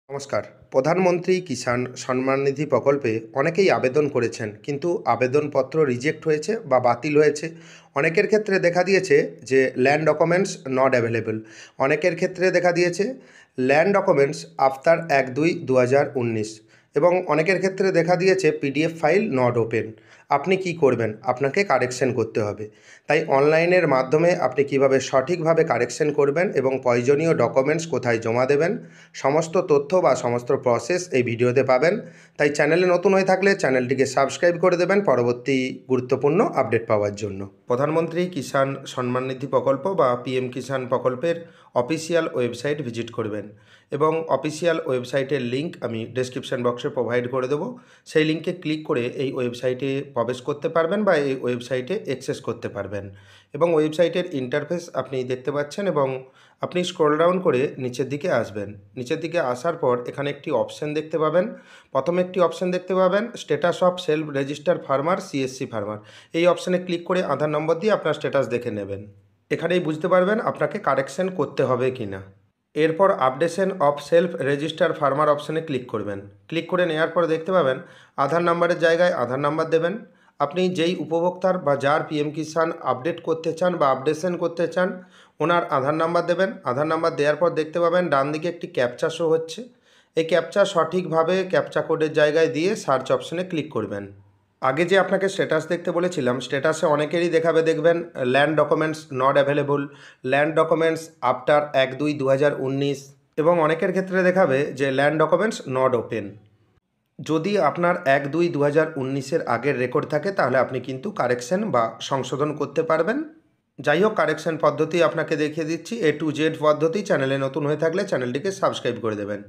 নমস্কার। প্রধানমন্ত্রী কিষাণ সম্মান নিধি প্রকল্পে অনেকেই আবেদন করেছেন, কিন্তু আবেদনপত্র রিজেক্ট হয়েছে বা বাতিল হয়েছে। অনেকের ক্ষেত্রে দেখা দিয়েছে যে ল্যান্ড ডকুমেন্টস নট অ্যাভেলেবল। অনেকের ক্ষেত্রে দেখা দিয়েছে ল্যান্ড ডকুমেন্টস আফটার 1-2-2019 এবং অনেকের ক্ষেত্রে দেখা দিয়েছে পিডিএফ ফাইল নট ওপেন। আপনি কি করবেন? আপনাকে কারেকশন করতে হবে। তাই অনলাইনের মাধ্যমে আপনি কিভাবে সঠিকভাবে কারেকশন করবেন এবং প্রয়োজনীয় ডকুমেন্টস কোথায় জমা দেবেন, সমস্ত তথ্য বা সমস্ত প্রসেস এই ভিডিওতে পাবেন। তাই চ্যানেলে নতুন হয়ে থাকলে চ্যানেলটিকে সাবস্ক্রাইব করে দেবেন পরবর্তী গুরুত্বপূর্ণ আপডেট পাওয়ার জন্য। প্রধানমন্ত্রী কিষাণ সম্মান নিধি প্রকল্প বা পিএম কিষাণ প্রকল্পের অফিসিয়াল ওয়েবসাইট ভিজিট করবেন এবং অফিসিয়াল ওয়েবসাইটের লিঙ্ক আমি ডেসক্রিপশন বক্সে প্রোভাইড করে দেবো। সেই লিঙ্কে ক্লিক করে এই ওয়েবসাইটে প্রবেশ করতে পারবেন বা এই ওয়েবসাইটে অ্যাক্সেস করতে পারবেন এবং ওয়েবসাইটের ইন্টারফেস আপনি দেখতে পাচ্ছেন এবং আপনি স্ক্রল ডাউন করে নিচের দিকে আসবেন। নিচের দিকে আসার পর এখানে একটি অপশন দেখতে পাবেন। প্রথমে একটি অপশন দেখতে পাবেন status of self register farmer CSC farmer. এই অপশানে ক্লিক করে আধার নম্বর দিয়ে আপনার স্ট্যাটাস দেখে নেবেন। এখানেই বুঝতে পারবেন আপনাকে কারেকশন করতে হবে কি না। এরপর updation of self register farmer অপশানে ক্লিক করবেন। ক্লিক করে নেওয়ার পর দেখতে পাবেন আধার নাম্বারের জায়গায় আধার নাম্বার দেবেন। আপনি যেই উপভোক্তার বা যার পিএম কিষাণ আপডেট করতে চান বা আপডেশন করতে চান ওনার আধার নাম্বার দেবেন। আধার নাম্বার দেওয়ার পর দেখতে পাবেন ডান দিকে একটি ক্যাপচা শো হচ্ছে। এই ক্যাপচা সঠিকভাবে ক্যাপচা কোডের জায়গায় দিয়ে সার্চ অপশানে ক্লিক করবেন। আগে যে আপনাকে স্ট্যাটাস দেখতে বলেছিলাম, স্ট্যাটাসে অনেকেরই দেখাবে দেখবেন land documents not available, land documents after 1-2-2019 এবং অনেকের ক্ষেত্রে দেখাবে যে ল্যান্ড ডকুমেন্টস নট ওপেন। যদি আপনার 1-2-2019-এর আগের রেকর্ড থাকে তাহলে আপনি কিন্তু কারেকশন বা সংশোধন করতে পারবেন। যাই হোক, কারেকশন পদ্ধতি আপনাকে দেখিয়ে দিচ্ছি, A to Z পদ্ধতি। চ্যানেলে নতুন হয়ে থাকলে চ্যানেলটিকে সাবস্ক্রাইব করে দেবেন।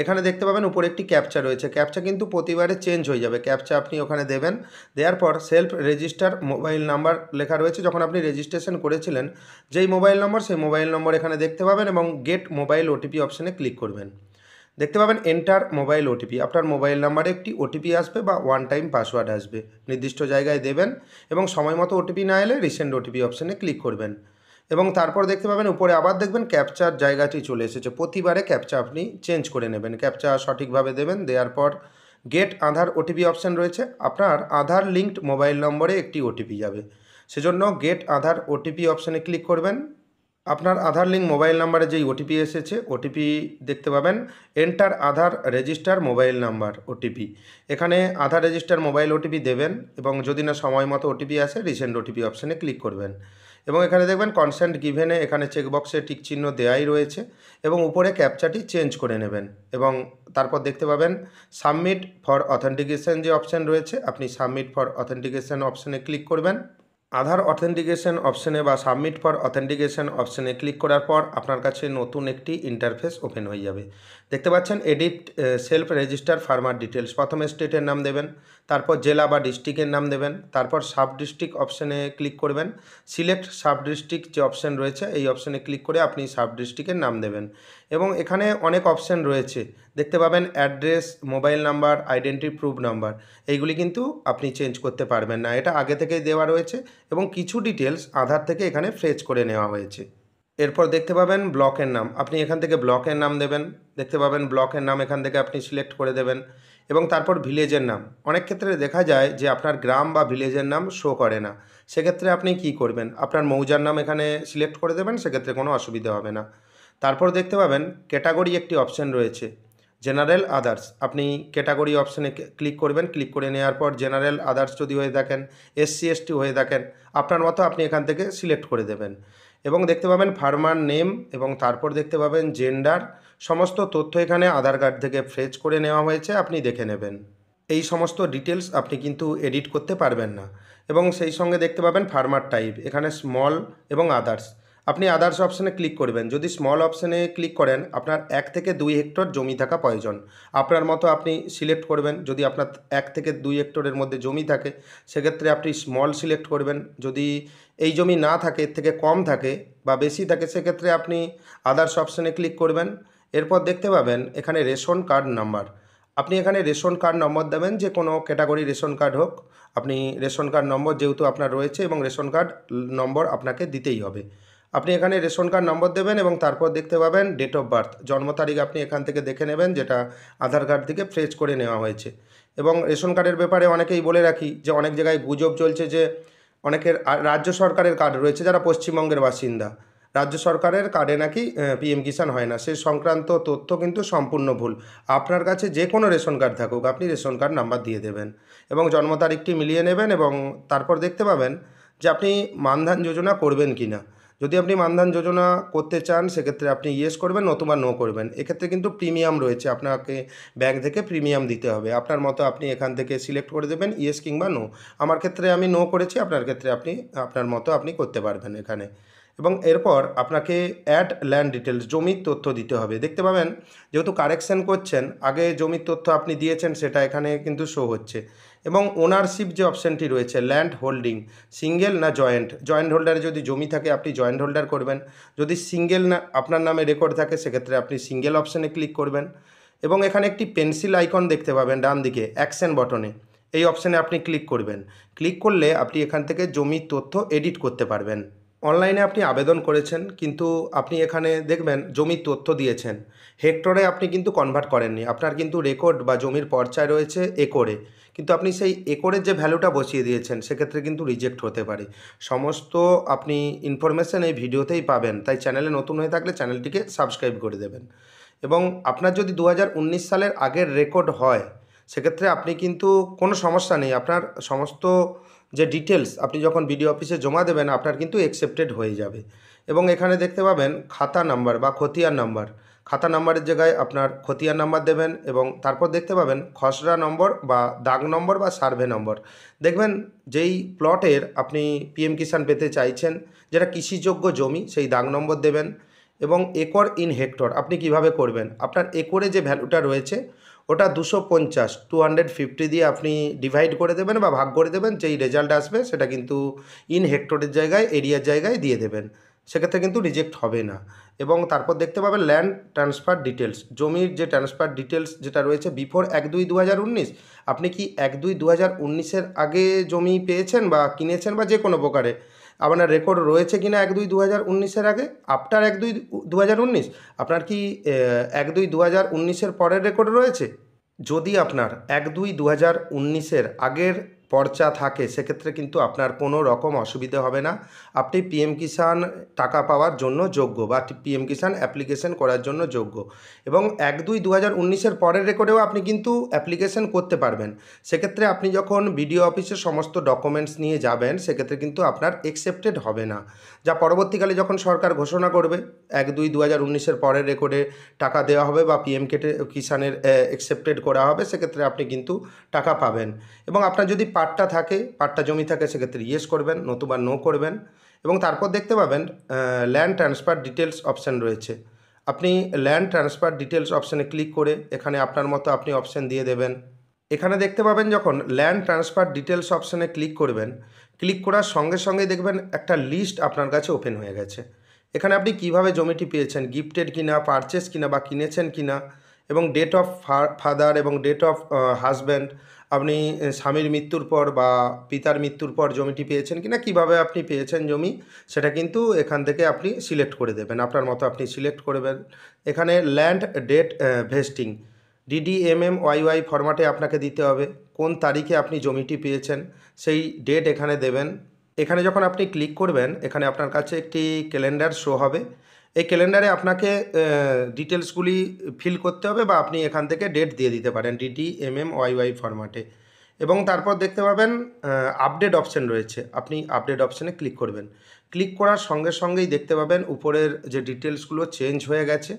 এখানে দেখতে পাবেন উপরে একটি ক্যাপচা রয়েছে। ক্যাপচা কিন্তু প্রতিবারে চেঞ্জ হয়ে যাবে। ক্যাপচা আপনি ওখানে দেবেন। দেওয়ার পর সেলফ রেজিস্টার মোবাইল নাম্বার লেখা রয়েছে। যখন আপনি রেজিস্ট্রেশন করেছিলেন যেই মোবাইল নম্বর, সেই মোবাইল নম্বর এখানে দেখতে পাবেন এবং গেট মোবাইল ওটিপি অপশানে ক্লিক করবেন। দেখতে পাবেন এন্টার মোবাইল ওটিপি। আপনার মোবাইল নাম্বারে একটি ওটিপি আসবে বা ওয়ান টাইম পাসওয়ার্ড আসবে। নির্দিষ্ট জায়গায় দেবেন এবং সময় মতো ওটিপি না এলে রিসেন্ড ওটিপি অপশানে ক্লিক করবেন এবং তারপর দেখতে পাবেন উপরে আবার দেখবেন ক্যাপচার জায়গাটি চলে এসেছে। প্রতিবারে ক্যাপচা আপনি চেঞ্জ করে নেবেন। ক্যাপচা সঠিকভাবে দেবেন। দেওয়ার পর গেট আধার ওটিপি অপশান রয়েছে। আপনার আধার লিঙ্কড মোবাইল নম্বরে একটি ওটিপি যাবে, সেজন্য গেট আধার ওটিপি অপশানে ক্লিক করবেন। আপনার আধার লিঙ্ক মোবাইল নাম্বারে যেই ওটিপি এসেছে ওটিপি দেখতে পাবেন এন্টার আধার রেজিস্টার মোবাইল নাম্বার ওটিপি। এখানে আধার রেজিস্টার মোবাইল ওটিপি দেবেন এবং যদি না সময় মতো ওটিপি আসে রিসেন্ড ওটিপি অপশানে ক্লিক করবেন এবং এখানে দেখবেন কনসেন্ট গিভেনে এখানে চেকবক্সে টিক চিহ্ন দেওয়াই রয়েছে এবং উপরে ক্যাপচাটি চেঞ্জ করে নেবেন এবং তারপর দেখতে পাবেন সাবমিট ফর অথেন্টিকেশন যে অপশান রয়েছে, আপনি সাবমিট ফর অথেন্টিকেশন অপশানে ক্লিক করবেন। আধার অথেন্টিকেশন অপশানে বা সাবমিট ফর অথেন্টিকেশন অপশানে ক্লিক করার পর আপনার কাছে নতুন একটি ইন্টারফেস ওপেন হয়ে যাবে। দেখতে পাচ্ছেন edit self register farmer details. প্রথমে স্টেটের নাম দেবেন, তারপর জেলা বা ডিস্ট্রিক্টের নাম দেবেন, তারপর সাব ডিস্ট্রিক্ট অপশানে ক্লিক করবেন। সিলেক্ট সাব ডিস্ট্রিক্ট যে অপশান রয়েছে এই অপশানে ক্লিক করে আপনি সাব ডিস্ট্রিক্টের নাম দেবেন এবং এখানে অনেক অপশান রয়েছে। দেখতে পাবেন address, mobile number, identity proof number, এইগুলি কিন্তু আপনি চেঞ্জ করতে পারবেন না। এটা আগে থেকেই দেওয়া রয়েছে এবং কিছু ডিটেলস আধার থেকে এখানে ফ্রেজ করে নেওয়া হয়েছে। এরপর দেখতে পাবেন ব্লকের নাম। আপনি এখান থেকে ব্লকের নাম দেবেন। দেখতে পাবেন ব্লকের নাম এখান থেকে আপনি সিলেক্ট করে দেবেন এবং তারপর ভিলেজের নাম। অনেক ক্ষেত্রে দেখা যায় যে আপনার গ্রাম বা ভিলেজের নাম শো করে না। সেক্ষেত্রে আপনি কি করবেন, আপনার মৌজার নাম এখানে সিলেক্ট করে দেবেন, সেক্ষেত্রে কোনো অসুবিধা হবে না। তারপর দেখতে পাবেন ক্যাটাগরি একটি অপশান রয়েছে, জেনারেল আদার্স। আপনি ক্যাটাগরি অপশানে ক্লিক করবেন। ক্লিক করে নেওয়ার পর জেনারেল আদার্স যদি হয়ে থাকেন, SC/ST হয়ে থাকেন, আপনার মতো আপনি এখান থেকে সিলেক্ট করে দেবেন এবং দেখতে পাবেন ফার্মার নেম এবং তারপর দেখতে পাবেন জেন্ডার। সমস্ত তথ্য এখানে আধার কার্ড থেকে ফ্রেজ করে নেওয়া হয়েছে, আপনি দেখে নেবেন। এই সমস্ত ডিটেলস আপনি কিন্তু এডিট করতে পারবেন না এবং সেই সঙ্গে দেখতে পাবেন ফার্মার টাইপ, এখানে স্মল এবং আদার্স। আপনি আদার্স অপশানে ক্লিক করবেন। যদি স্মল অপশানে ক্লিক করেন আপনার 1 থেকে 2 হেক্টর জমি থাকা প্রয়োজন। আপনার মতো আপনি সিলেক্ট করবেন। যদি আপনার 1 থেকে 2 হেক্টরের মধ্যে জমি থাকে সেক্ষেত্রে আপনি স্মল সিলেক্ট করবেন। যদি এই জমি না থাকে, এর থেকে কম থাকে বা বেশি থাকে, সেক্ষেত্রে আপনি আদার্স অপশানে ক্লিক করবেন। এরপর দেখতে পাবেন এখানে রেশন কার্ড নাম্বার। আপনি এখানে রেশন কার্ড নম্বর দেবেন, যে কোনো ক্যাটাগরি রেশন কার্ড হোক, আপনি রেশন কার্ড নম্বর যেহেতু আপনার রয়েছে এবং রেশন কার্ড নম্বর আপনাকে দিতেই হবে। আপনি এখানে রেশন কার্ড নম্বর দেবেন এবং তারপর দেখতে পাবেন ডেট অফ বার্থ, জন্ম তারিখ আপনি এখান থেকে দেখে নেবেন, যেটা আধার কার্ড থেকে ফ্রেজ করে নেওয়া হয়েছে। এবং রেশন কার্ডের ব্যাপারে অনেকেই বলে রাখি যে অনেক জায়গায় গুজব চলছে যে অনেকের রাজ্য সরকারের কার্ড রয়েছে, যারা পশ্চিমবঙ্গের বাসিন্দা, রাজ্য সরকারের কার্ডে নাকি পিএম কিষাণ হয় না। সে সংক্রান্ত তথ্য কিন্তু সম্পূর্ণ ভুল। আপনার কাছে যে কোনো রেশন কার্ড থাকুক, আপনি রেশন কার্ড নাম্বার দিয়ে দেবেন এবং জন্ম তারিখটি মিলিয়ে নেবেন এবং তারপর দেখতে পাবেন যে আপনি মানধন যোজনা করবেন কি না। যদি আপনি মানধন যোজনা করতে চান সেক্ষেত্রে আপনি ইয়েস করবেন, নতুবা নো করবেন। এক্ষেত্রে কিন্তু প্রিমিয়াম রয়েছে, আপনাকে ব্যাংক থেকে প্রিমিয়াম দিতে হবে। আপনার মতো আপনি এখান থেকে সিলেক্ট করে দেবেন ইয়েস কিংবা নো। আমার ক্ষেত্রে আমি নো করেছি, আপনার ক্ষেত্রে আপনি আপনার মতো আপনি করতে পারবেন এখানে। এবং এরপর আপনাকে অ্যাড ল্যান্ড ডিটেলস, জমির তথ্য দিতে হবে। দেখতে পাবেন যেহেতু কারেকশান করছেন, আগে জমির তথ্য আপনি দিয়েছেন সেটা এখানে কিন্তু শো হচ্ছে। এবং ওনারশিপ যে অপশানটি রয়েছে, ল্যান্ড হোল্ডিং, সিঙ্গেল না জয়েন্ট, জয়েন্ট হোল্ডারে যদি জমি থাকে আপনি জয়েন্ট হোল্ডার করবেন, যদি সিঙ্গেল না আপনার নামে রেকর্ড থাকে সেক্ষেত্রে আপনি সিঙ্গেল অপশানে ক্লিক করবেন। এবং এখানে একটি পেন্সিল আইকন দেখতে পাবেন ডান দিকে অ্যাকশন বটনে, এই অপশানে আপনি ক্লিক করবেন। ক্লিক করলে আপনি এখান থেকে জমির তথ্য এডিট করতে পারবেন। অনলাইনে আপনি আবেদন করেছেন, কিন্তু আপনি এখানে দেখবেন জমির তথ্য দিয়েছেন, হেক্টরে আপনি কিন্তু কনভার্ট করেননি। আপনার কিন্তু রেকর্ড বা জমির পর্চায় রয়েছে একরে, কিন্তু আপনি সেই একরের যে ভ্যালুটা বসিয়ে দিয়েছেন সেক্ষেত্রে কিন্তু রিজেক্ট হতে পারে। সমস্ত আপনি ইনফরমেশান এই ভিডিওতেই পাবেন, তাই চ্যানেলে নতুন হয়ে থাকলে চ্যানেলটিকে সাবস্ক্রাইব করে দেবেন। এবং আপনার যদি 2019 সালের আগের রেকর্ড হয় সেক্ষেত্রে আপনি কিন্তু কোনো সমস্যা নেই, আপনার সমস্ত যে ডিটেলস আপনি যখন বিডিও অফিসে জমা দেবেন আপনার কিন্তু অ্যাকসেপ্টেড হয়ে যাবে। এবং এখানে দেখতে পাবেন খাতা নাম্বার বা খতিয়ান নাম্বার, খাতা নাম্বারের জায়গায় আপনার খতিয়ান নাম্বার দেবেন এবং তারপর দেখতে পাবেন খসড়া নম্বর বা দাগ নম্বর বা সার্ভে নম্বর। দেখবেন যেই প্লটের আপনি পিএম কিষাণ পেতে চাইছেন, যেটা কৃষিযোগ্য জমি, সেই দাগ নম্বর দেবেন। এবং একর ইন হেক্টর আপনি কিভাবে করবেন, আপনার একরে যে ভ্যালুটা রয়েছে ওটা 250 250 দিয়ে আপনি ডিভাইড করে দেবেন বা ভাগ করে দেবেন, যেই রেজাল্ট আসবে সেটা কিন্তু ইন হেক্টরের জায়গায় এরিয়ার জায়গায় দিয়ে দেবেন, সেক্ষেত্রে কিন্তু রিজেক্ট হবে না। এবং তারপর দেখতে পাবেন ল্যান্ড ট্রান্সফার ডিটেলস, জমির যে ট্রান্সফার ডিটেলস যেটা রয়েছে বিফোর 1/2/2019, আপনি কি 1/2/2019-এর আগে জমি পেয়েছেন বা কিনেছেন বা যে কোনো প্রকারে আপনার রেকর্ড রয়েছে কিনা 1/2/2019-এর আগে, আফটার 1/2/2019 আপনার কি 1/2/2019-এর পরের রেকর্ড রয়েছে? যদি আপনার 1/2/2019-এর আগের পর্চা থাকে সেক্ষেত্রে কিন্তু আপনার কোনো রকম অসুবিধে হবে না, আপনি পিএম কিষাণ টাকা পাওয়ার জন্য যোগ্য বা পিএম কিষাণ অ্যাপ্লিকেশন করার জন্য যোগ্য। এবং 1/2/2019-এর পরের রেকর্ডেও আপনি কিন্তু অ্যাপ্লিকেশন করতে পারবেন। সেক্ষেত্রে আপনি যখন বিডিও অফিসে সমস্ত ডকুমেন্টস নিয়ে যাবেন সেক্ষেত্রে কিন্তু আপনার অ্যাকসেপ্টেড হবে না, যা পরবর্তীকালে যখন সরকার ঘোষণা করবে 1/2/2019-এর পরের রেকর্ডে টাকা দেওয়া হবে বা পিএম কিষাণের অ্যাকসেপ্টেড করা হবে, সেক্ষেত্রে আপনি কিন্তু টাকা পাবেন। এবং আপনার যদি পাট্টা থাকে, পাট্টা জমি থাকে, সেক্ষেত্রে ইয়েস করবেন, নতুবা নো করবেন। এবং তারপর দেখতে পাবেন ল্যান্ড ট্রান্সফার ডিটেলস অপশান রয়েছে, আপনি ল্যান্ড ট্রান্সফার ডিটেলস অপশানে ক্লিক করে এখানে আপনার মতো আপনি অপশান দিয়ে দেবেন। এখানে দেখতে পাবেন যখন ল্যান্ড ট্রান্সফার ডিটেলস অপশানে ক্লিক করবেন, ক্লিক করার সঙ্গে সঙ্গে দেখবেন একটা লিস্ট আপনার কাছে ওপেন হয়ে গেছে। এখানে আপনি কিভাবে জমিটি পেয়েছেন, গিফটেড কিনা, পারচেস কিনা বা কিনেছেন কিনা, এবং ডেট অফ ফাদার এবং ডেট অফ হাজব্যান্ড, আপনি স্বামীর মৃত্যুর পর বা পিতার মৃত্যুর পর জমিটি পেয়েছেন কিনা, কিভাবে আপনি পেয়েছেন জমি, সেটা কিন্তু এখান থেকে আপনি সিলেক্ট করে দেবেন, আপনার মতো আপনি সিলেক্ট করবেন। এখানে ল্যান্ড ডেট ভেস্টিং DDMMYY ফরম্যাটে আপনাকে দিতে হবে, কোন তারিখে আপনি জমিটি পেয়েছেন সেই ডেট এখানে দেবেন। এখানে যখন আপনি ক্লিক করবেন এখানে আপনার কাছে একটি ক্যালেন্ডার শো হবে, এই ক্যালেন্ডারে আপনাকে ডিটেলসগুলি ফিল করতে হবে বা আপনি এখান থেকে ডেট দিয়ে দিতে পারেন DDMMYY ফরম্যাটে। এবং তারপর দেখতে পাবেন আপডেট অপশান রয়েছে, আপনি আপডেট অপশানে ক্লিক করবেন। ক্লিক করার সঙ্গে সঙ্গেই দেখতে পাবেন উপরের যে ডিটেলসগুলো চেঞ্জ হয়ে গেছে।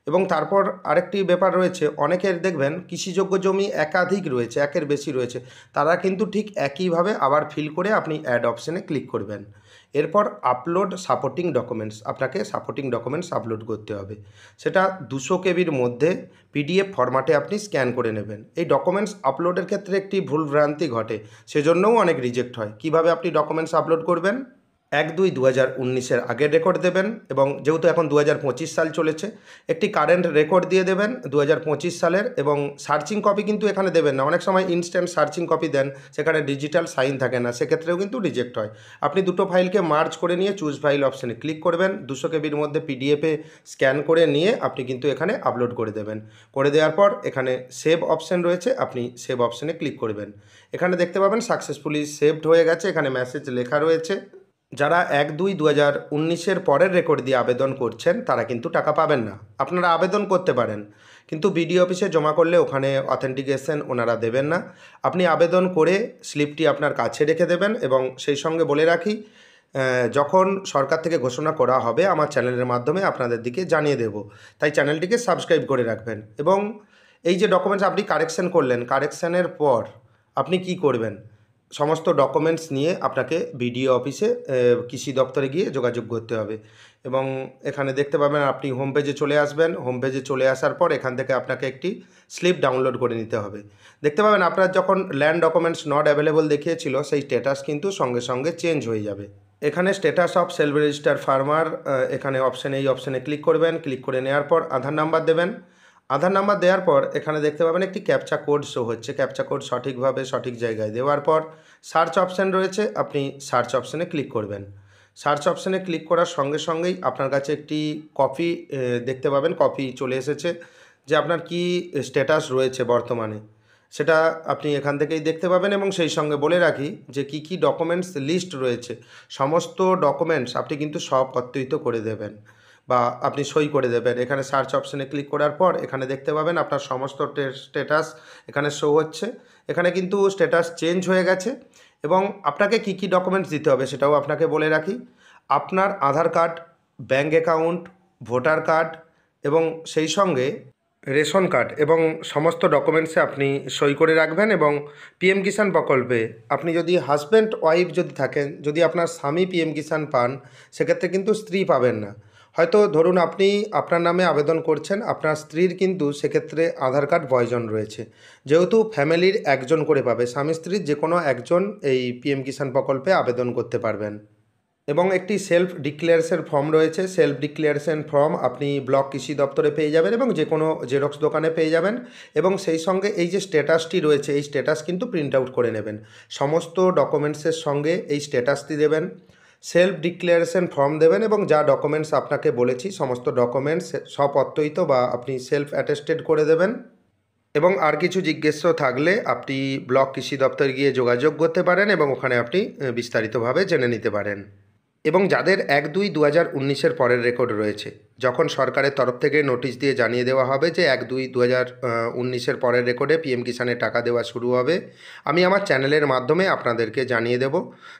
এবং তারপর আরেকটি ব্যাপার রয়েছে, অনেকের দেখবেন কৃষিযোগ্য জমি একাধিক রয়েছে, একের বেশি রয়েছে, তারা কিন্তু ঠিক একইভাবে আবার ফিল করে আপনি অ্যাড অপশানে ক্লিক করবেন। এরপর আপলোড সাপোর্টিং ডকুমেন্টস, আপনাকে সাপোর্টিং ডকুমেন্টস আপলোড করতে হবে, সেটা 200 কেবির মধ্যে PDF ফরম্যাটে আপনি স্ক্যান করে নেবেন। এই ডকুমেন্টস আপলোডের ক্ষেত্রে একটি ভুলভ্রান্তি ঘটে, সেজন্যও অনেক রিজেক্ট হয়। কিভাবে আপনি ডকুমেন্টস আপলোড করবেন, 1/2/2019-এর আগের রেকর্ড দেবেন এবং যেহেতু এখন 2025 সাল চলেছে একটি কারেন্ট রেকর্ড দিয়ে দেবেন 2025 সালের, এবং সার্চিং কপি কিন্তু এখানে দেবেন না। অনেক সময় ইনস্ট্যান্ট সার্চিং কপি দেন, সেখানে ডিজিটাল সাইন থাকে না, সেক্ষেত্রেও কিন্তু রিজেক্ট হয়। আপনি দুটো ফাইলকে মার্জ করে নিয়ে চুজ ফাইল অপশানে ক্লিক করবেন, 200 কেবির মধ্যে পিডিএফে স্ক্যান করে নিয়ে আপনি কিন্তু এখানে আপলোড করে দেবেন। করে দেওয়ার পর এখানে সেভ অপশান রয়েছে, আপনি সেভ অপশানে ক্লিক করবেন। এখানে দেখতে পাবেন সাকসেসফুলি সেভড হয়ে গেছে, এখানে মেসেজ লেখা রয়েছে। যারা 1/2/2019-এর পরের রেকর্ড দিয়ে আবেদন করছেন তারা কিন্তু টাকা পাবেন না। আপনারা আবেদন করতে পারেন, কিন্তু বিডিও অফিসে জমা করলে ওখানে অথেন্টিকেশন ওনারা দেবেন না। আপনি আবেদন করে স্লিপটি আপনার কাছে রেখে দেবেন, এবং সেই সঙ্গে বলে রাখি, যখন সরকার থেকে ঘোষণা করা হবে আমার চ্যানেলের মাধ্যমে আপনাদের দিকে জানিয়ে দেব, তাই চ্যানেলটিকে সাবস্ক্রাইব করে রাখবেন। এবং এই যে ডকুমেন্টস আপনি কারেকশান করলেন, কারেকশানের পর আপনি কি করবেন, সমস্ত ডকুমেন্টস নিয়ে আপনাকে বিডিও অফিসে কৃষি দপ্তরে গিয়ে যোগাযোগ করতে হবে। এবং এখানে দেখতে পাবেন আপনি হোম পেজে চলে আসবেন। হোম পেজে চলে আসার পর এখান থেকে আপনাকে একটি স্লিপ ডাউনলোড করে নিতে হবে। দেখতে পাবেন আপনার যখন ল্যান্ড ডকুমেন্টস নট অ্যাভেলেবল দেখিয়েছিল, সেই স্ট্যাটাস কিন্তু সঙ্গে সঙ্গে চেঞ্জ হয়ে যাবে। এখানে status of self register farmer, এখানে অপশানে এই অপশানে ক্লিক করবেন। ক্লিক করে নেওয়ার পর আধার নাম্বার দেবেন। আধার নাম্বার দেওয়ার পর এখানে দেখতে পাবেন একটি ক্যাপচা কোড শো হচ্ছে। ক্যাপচা কোড সঠিকভাবে সঠিক জায়গায় দেওয়ার পর সার্চ অপশান রয়েছে, আপনি সার্চ অপশানে ক্লিক করবেন। সার্চ অপশানে ক্লিক করার সঙ্গে সঙ্গেই আপনার কাছে একটি কপি দেখতে পাবেন, কপি চলে এসেছে যে আপনার কি স্ট্যাটাস রয়েছে বর্তমানে, সেটা আপনি এখান থেকেই দেখতে পাবেন। এবং সেই সঙ্গে বলে রাখি যে কি ডকুমেন্টস লিস্ট রয়েছে, সমস্ত ডকুমেন্টস আপনি কিন্তু সপত্রিত করে দেবেন বা আপনি সই করে দেবেন। এখানে সার্চ অপশানে ক্লিক করার পর এখানে দেখতে পাবেন আপনার সমস্ত স্ট্যাটাস এখানে শো হচ্ছে। এখানে কিন্তু স্ট্যাটাস চেঞ্জ হয়ে গেছে, এবং আপনাকে কি ডকুমেন্টস দিতে হবে সেটাও আপনাকে বলে রাখি। আপনার Aadhaar card, bank account, voter card এবং সেই সঙ্গে রেশন কার্ড এবং সমস্ত ডকুমেন্টসে আপনি সই করে রাখবেন। এবং পিএম কিষাণ প্রকল্পে আপনি যদি হাজব্যান্ড ওয়াইফ যদি থাকেন, যদি আপনার স্বামী পিএম কিষাণ পান, সেক্ষেত্রে কিন্তু স্ত্রী পাবেন না। হয়তো ধরুন আপনি আপনার নামে আবেদন করছেন, আপনার স্ত্রীর কিন্তু সেক্ষেত্রে আধার কার্ড প্রয়োজন রয়েছে, যেহেতু ফ্যামিলির একজন করে পাবে, স্বামী স্ত্রীর যে কোনো একজন এই পিএম কিষাণ প্রকল্পে আবেদন করতে পারবেন। এবং একটি সেলফ ডিক্লেয়ারেশন ফর্ম রয়েছে। সেলফ ডিক্লেয়ারেশন ফর্ম আপনি ব্লক কৃষি দপ্তরে পেয়ে যাবেন এবং যে কোনো জেরক্স দোকানে পেয়ে যাবেন। এবং সেই সঙ্গে এই যে স্ট্যাটাসটি রয়েছে, এই স্ট্যাটাস কিন্তু প্রিন্ট আউট করে নেবেন। সমস্ত ডকুমেন্টসের সঙ্গে এই স্ট্যাটাসটি দেবেন, সেলফ ডিক্লেয়ারেশন ফর্ম দেবেন, এবং যা ডকুমেন্টস আপনাকে বলেছি সমস্ত ডকুমেন্টস স্বপত্তরিত বা আপনি সেলফ অ্যাটেস্টেড করে দেবেন। এবং আর কিছু জিজ্ঞেস থাকলে আপনি ব্লক কৃষি দপ্তরে গিয়ে যোগাযোগ করতে পারেন এবং ওখানে আপনি বিস্তারিতভাবে জেনে নিতে পারেন। এবং যাদের 1/2/2019-এর পরের রেকর্ড রয়েছে, যখন সরকারের তরফ থেকে নোটিশ দিয়ে জানিয়ে দেওয়া হবে যে 1/2/2019-এর পরের রেকর্ডে পিএম কিষাণের টাকা দেওয়া শুরু হবে, আমি আমার চ্যানেলের মাধ্যমে আপনাদেরকে জানিয়ে দেব।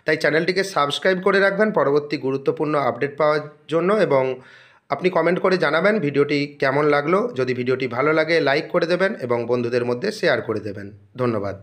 তাই চ্যানেলটিকে সাবস্ক্রাইব করে রাখবেন পরবর্তী গুরুত্বপূর্ণ আপডেট পাওয়ার জন্য। এবং আপনি কমেন্ট করে জানাবেন ভিডিওটি কেমন লাগলো। যদি ভিডিওটি ভালো লাগে লাইক করে দেবেন এবং বন্ধুদের মধ্যে শেয়ার করে দেবেন। ধন্যবাদ।